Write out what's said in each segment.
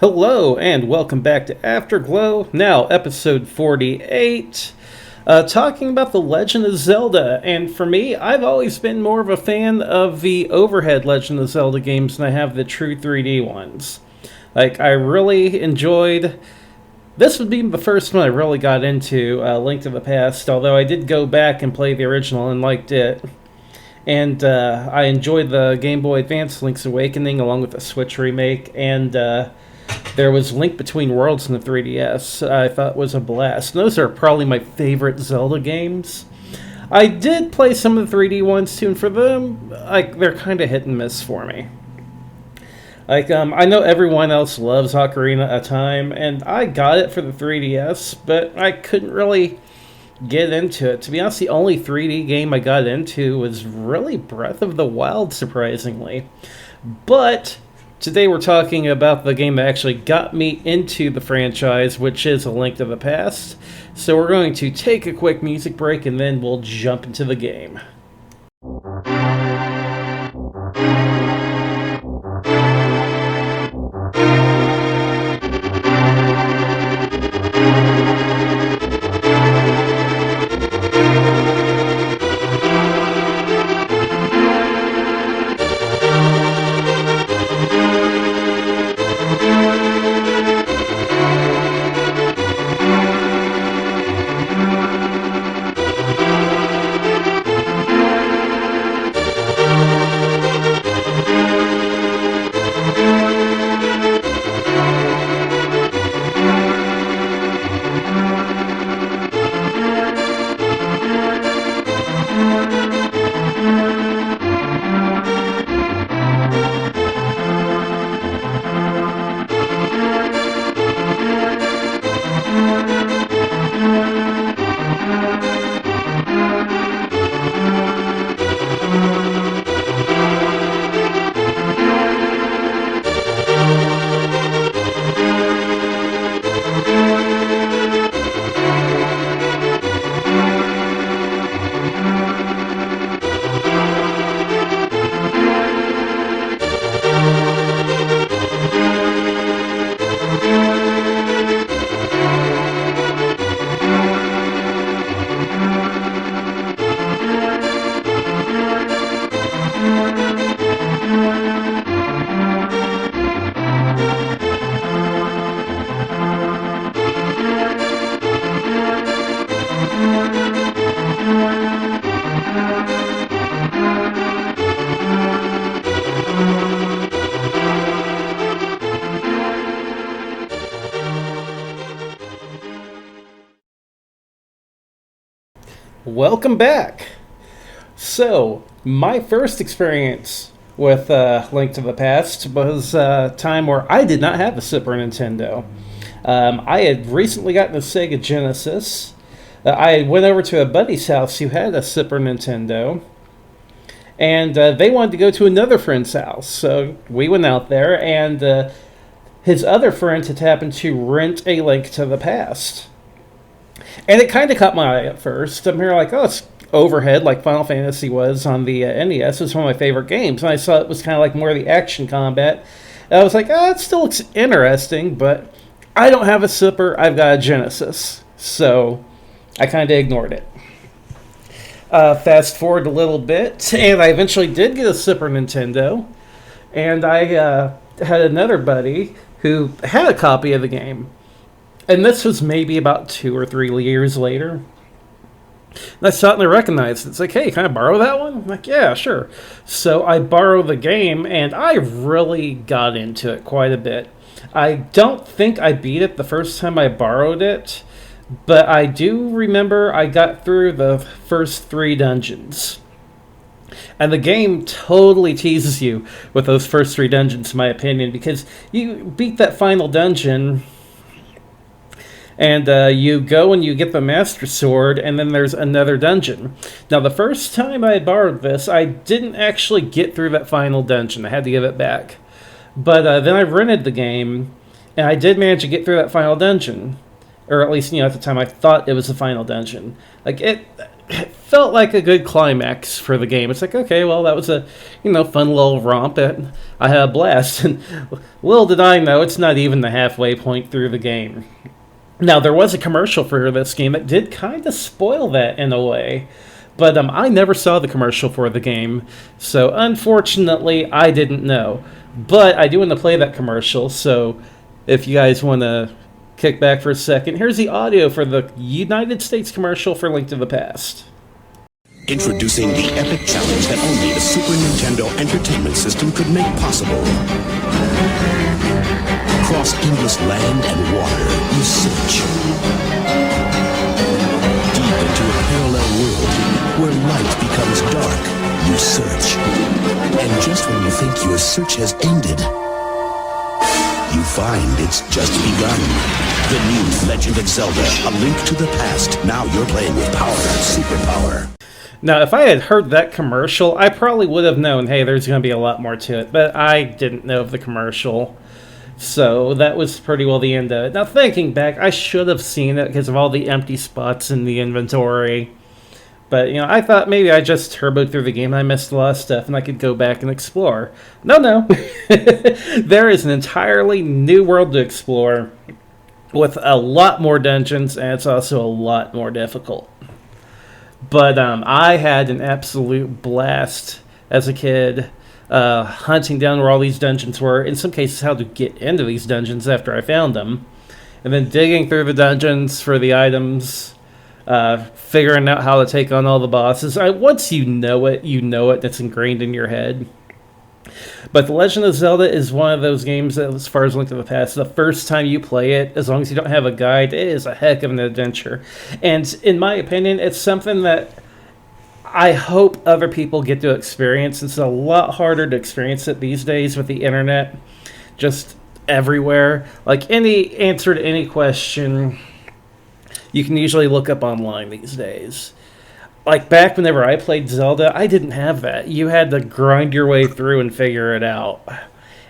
Hello and welcome back to Afterglow, now episode 48, talking about The Legend of Zelda. And for me, I've always been more of a fan of the overhead Legend of Zelda games than I have the true 3D ones. I really enjoyed... This would be the first one I really got into, Link to the Past, although I did go back and play the original and liked it. And I enjoyed the Game Boy Advance Link's Awakening along with the Switch remake, and there was Link Between Worlds in the 3DS. I thought was a blast. Those are probably my favorite Zelda games. I did play some of the 3D ones too, and for them, they're kind of hit and miss for me. I know everyone else loves Ocarina of Time, and I got it for the 3DS, but I couldn't really get into it. To be honest, the only 3D game I got into was really Breath of the Wild, surprisingly. But today we're talking about the game that actually got me into the franchise, which is A Link to the Past. So we're going to take a quick music break and then we'll jump into the game. Welcome back! So, my first experience with Link to the Past was a time where I did not have a Super Nintendo. I had recently gotten a Sega Genesis. I went over to a buddy's house who had a Super Nintendo, and they wanted to go to another friend's house. So we went out there, and his other friend had happened to rent A Link to the Past. And it kind of caught my eye at first. I'm here like, oh, it's overhead like Final Fantasy was on the NES. It's one of my favorite games. And I saw it was kind of like more of the action combat. And I was like, oh, it still looks interesting, but I don't have a Super. I've got a Genesis. So I kind of ignored it. Fast forward a little bit, and I eventually did get a Super Nintendo. And I had another buddy who had a copy of the game. And this was maybe about 2 or 3 years later. And I saw it and I recognized it. It's like, hey, can I borrow that one? I'm like, yeah, sure. So I borrowed the game, and I really got into it quite a bit. I don't think I beat it the first time I borrowed it, but I do remember I got through the first 3 dungeons. And the game totally teases you with those first 3 dungeons, in my opinion, because you beat that final dungeon... And you go and you get the Master Sword, and then there's another dungeon. Now, the first time I had borrowed this, I didn't actually get through that final dungeon. I had to give it back. But then I rented the game, and I did manage to get through that final dungeon. Or at least, at the time I thought it was the final dungeon. felt like a good climax for the game. It's like, okay, well, that was a, fun little romp. And I had a blast. And little did I know, it's not even the halfway point through the game. Now, there was a commercial for this game that did kind of spoil that in a way. But I never saw the commercial for the game. So, unfortunately, I didn't know. But I do want to play that commercial. So, if you guys want to kick back for a second, here's the audio for the United States commercial for Link to the Past. Introducing the epic challenge that only the Super Nintendo Entertainment System could make possible. Across endless land and water, you search. Deep into a parallel world where light becomes dark, you search. And just when you think your search has ended, you find it's just begun. The new Legend of Zelda, A Link to the Past. Now you're playing with power, superpower. Now, if I had heard that commercial, I probably would have known, hey, there's going to be a lot more to it. But I didn't know of the commercial. So that was pretty well the end of it. Now, thinking back, I should have seen it because of all the empty spots in the inventory. But, I thought maybe I just turboed through the game and I missed a lot of stuff and I could go back and explore. No. There is an entirely new world to explore with a lot more dungeons, and it's also a lot more difficult. But I had an absolute blast as a kid hunting down where all these dungeons were, in some cases how to get into these dungeons after I found them, and then digging through the dungeons for the items, figuring out how to take on all the bosses. Once you know it, it's ingrained in your head. But The Legend of Zelda is one of those games that, as far as Link to the Past, the first time you play it, as long as you don't have a guide, it is a heck of an adventure. And in my opinion, it's something that I hope other people get to experience. It's a lot harder to experience it these days with the internet just everywhere. Like, any answer to any question, you can usually look up online these days. Like, back whenever I played Zelda, I didn't have that. You had to grind your way through and figure it out.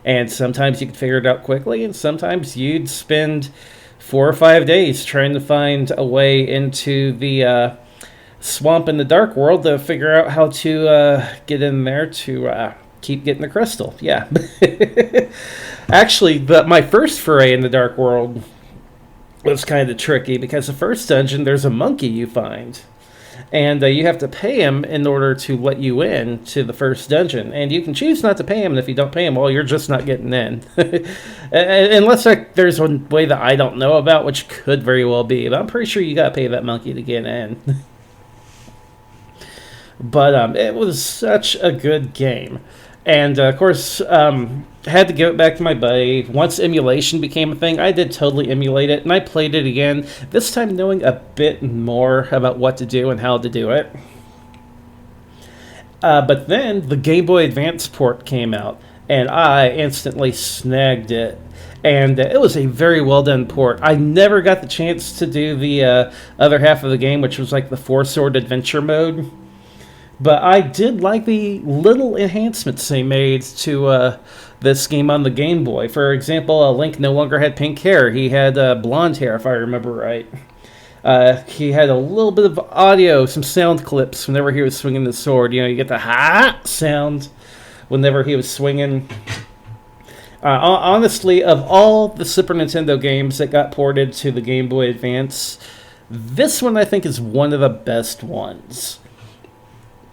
And sometimes you could figure it out quickly, and sometimes you'd spend 4 or 5 days trying to find a way into the swamp in the Dark World to figure out how to get in there to keep getting the crystal. Yeah. Actually, my first foray in the Dark World was kind of tricky, because the first dungeon, there's a monkey you find. And you have to pay him in order to let you in to the first dungeon. And you can choose not to pay him, and if you don't pay him, well, you're just not getting in. Unless there's one way that I don't know about, which could very well be. But I'm pretty sure you got to pay that monkey to get in. But it was such a good game. And, of course, had to give it back to my buddy. Once emulation became a thing, I did totally emulate it, and I played it again, this time knowing a bit more about what to do and how to do it. But then the Game Boy Advance port came out, and I instantly snagged it. And it was a very well done port. I never got the chance to do the other half of the game, which was like the four-sword adventure mode. But I did like the little enhancements they made to this game on the Game Boy. For example, Link no longer had pink hair. He had blonde hair, if I remember right. He had a little bit of audio, some sound clips whenever he was swinging the sword. You get the ha sound whenever he was swinging. Honestly, of all the Super Nintendo games that got ported to the Game Boy Advance, this one I think is one of the best ones.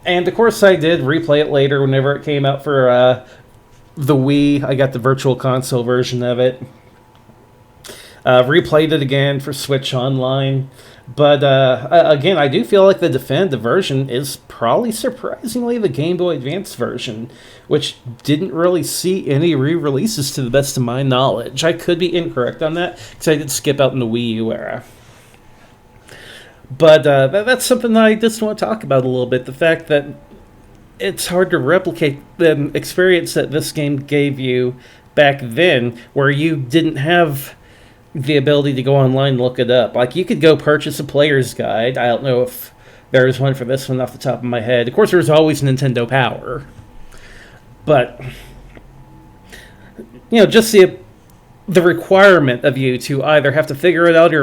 And, of course, I did replay it later whenever it came out for the Wii. I got the Virtual Console version of it. Replayed it again for Switch Online. But, again, I do feel like the definitive version is probably surprisingly the Game Boy Advance version, which didn't really see any re-releases to the best of my knowledge. I could be incorrect on that, because I did skip out in the Wii U era. But that's something that I just want to talk about a little bit. The fact that it's hard to replicate the experience that this game gave you back then, where you didn't have the ability to go online and look it up. Like, you could go purchase a player's guide. I don't know if there's one for this one off the top of my head. Of course, there's always Nintendo Power. But, just the requirement of you to either have to figure it out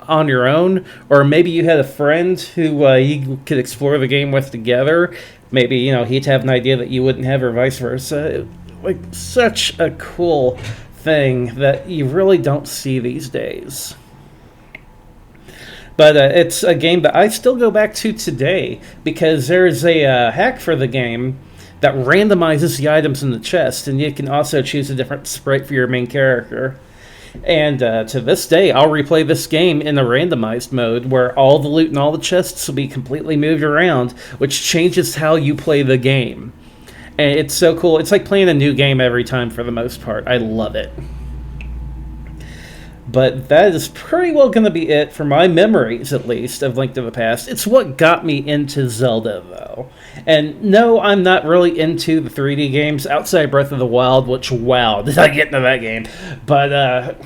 on your own, or maybe you had a friend who you could explore the game with together. Maybe, he'd have an idea that you wouldn't have, or vice versa. Like, such a cool thing that you really don't see these days. But it's a game that I still go back to today, because there's a hack for the game that randomizes the items in the chest, and you can also choose a different sprite for your main character. And to this day, I'll replay this game in the randomized mode, where all the loot and all the chests will be completely moved around, which changes how you play the game. And it's so cool. It's like playing a new game every time for the most part. I love it. But that is pretty well going to be it for my memories, at least, of Link to the Past. It's what got me into Zelda, though. And no, I'm not really into the 3D games outside Breath of the Wild, which, wow, did I get into that game. But,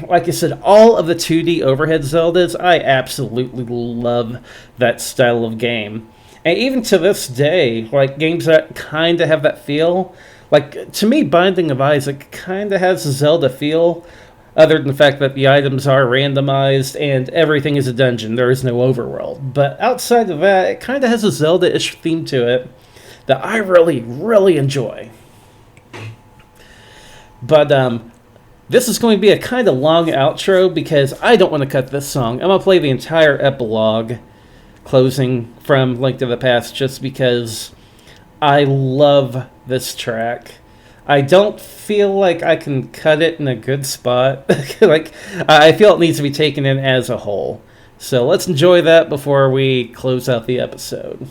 like I said, all of the 2D overhead Zeldas, I absolutely love that style of game. And even to this day, like, games that kind of have that feel, like, to me, Binding of Isaac kind of has a Zelda feel, other than the fact that the items are randomized and everything is a dungeon. There is no overworld. But outside of that, it kind of has a Zelda-ish theme to it that I really, really enjoy. But this is going to be a kind of long outro because I don't want to cut this song. I'm going to play the entire epilogue closing from Link to the Past just because I love this track. I don't feel like I can cut it in a good spot. Like, I feel it needs to be taken in as a whole. So let's enjoy that before we close out the episode.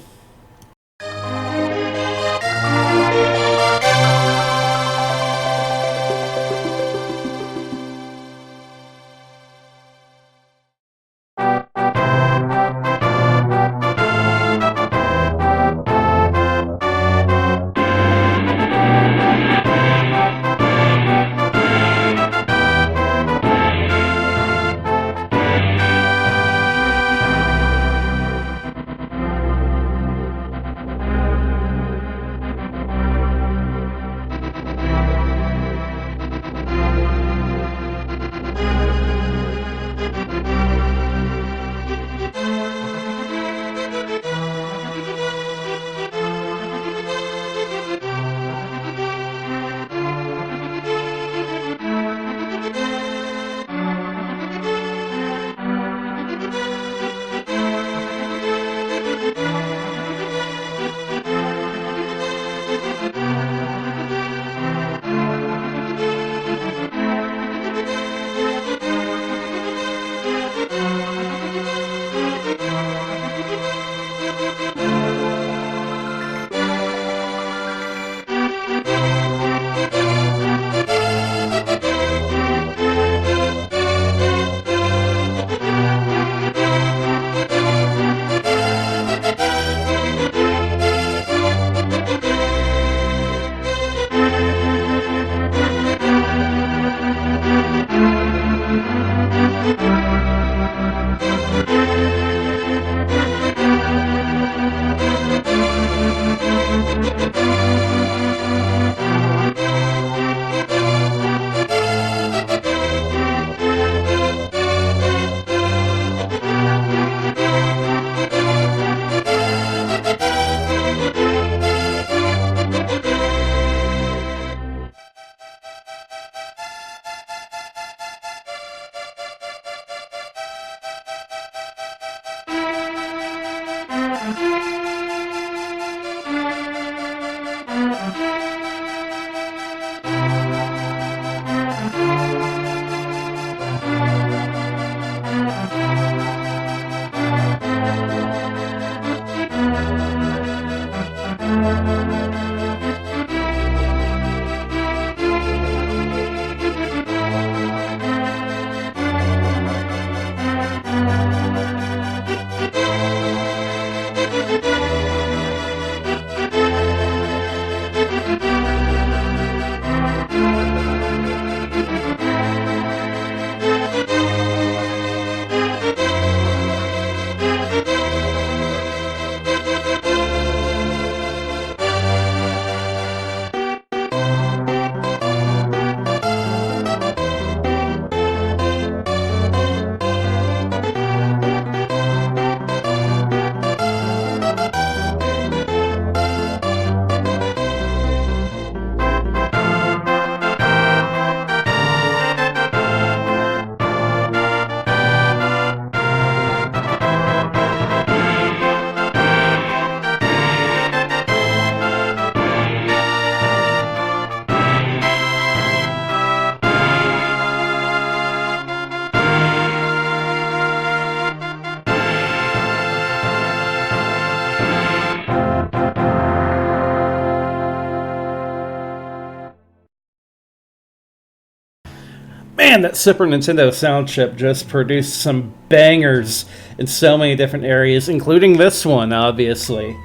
Man, that Super Nintendo sound chip just produced some bangers in so many different areas, including this one, obviously.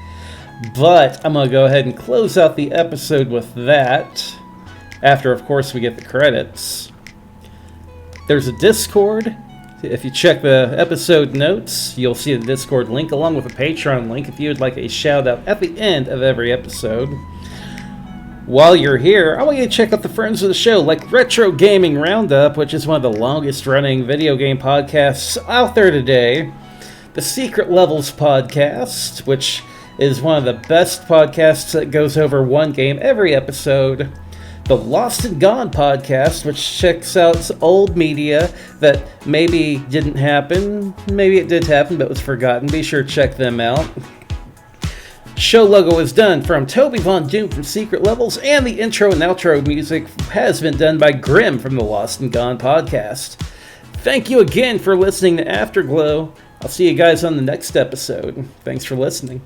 But I'm going to go ahead and close out the episode with that, after, of course, we get the credits. There's a Discord. If you check the episode notes, you'll see the Discord link, along with a Patreon link if you would like a shout-out at the end of every episode. While you're here, I want you to check out the friends of the show, like Retro Gaming Roundup, which is one of the longest-running video game podcasts out there today. The Secret Levels podcast, which is one of the best podcasts that goes over one game every episode. The Lost and Gone podcast, which checks out old media that maybe didn't happen, maybe it did happen but was forgotten. Be sure to check them out. Show logo is done from TobyVonDoom from Secret Levels, and the intro and outro music has been done by Grim from the Lost and Gone podcast. Thank you again for listening to Afterglow. I'll see you guys on the next episode. Thanks for listening.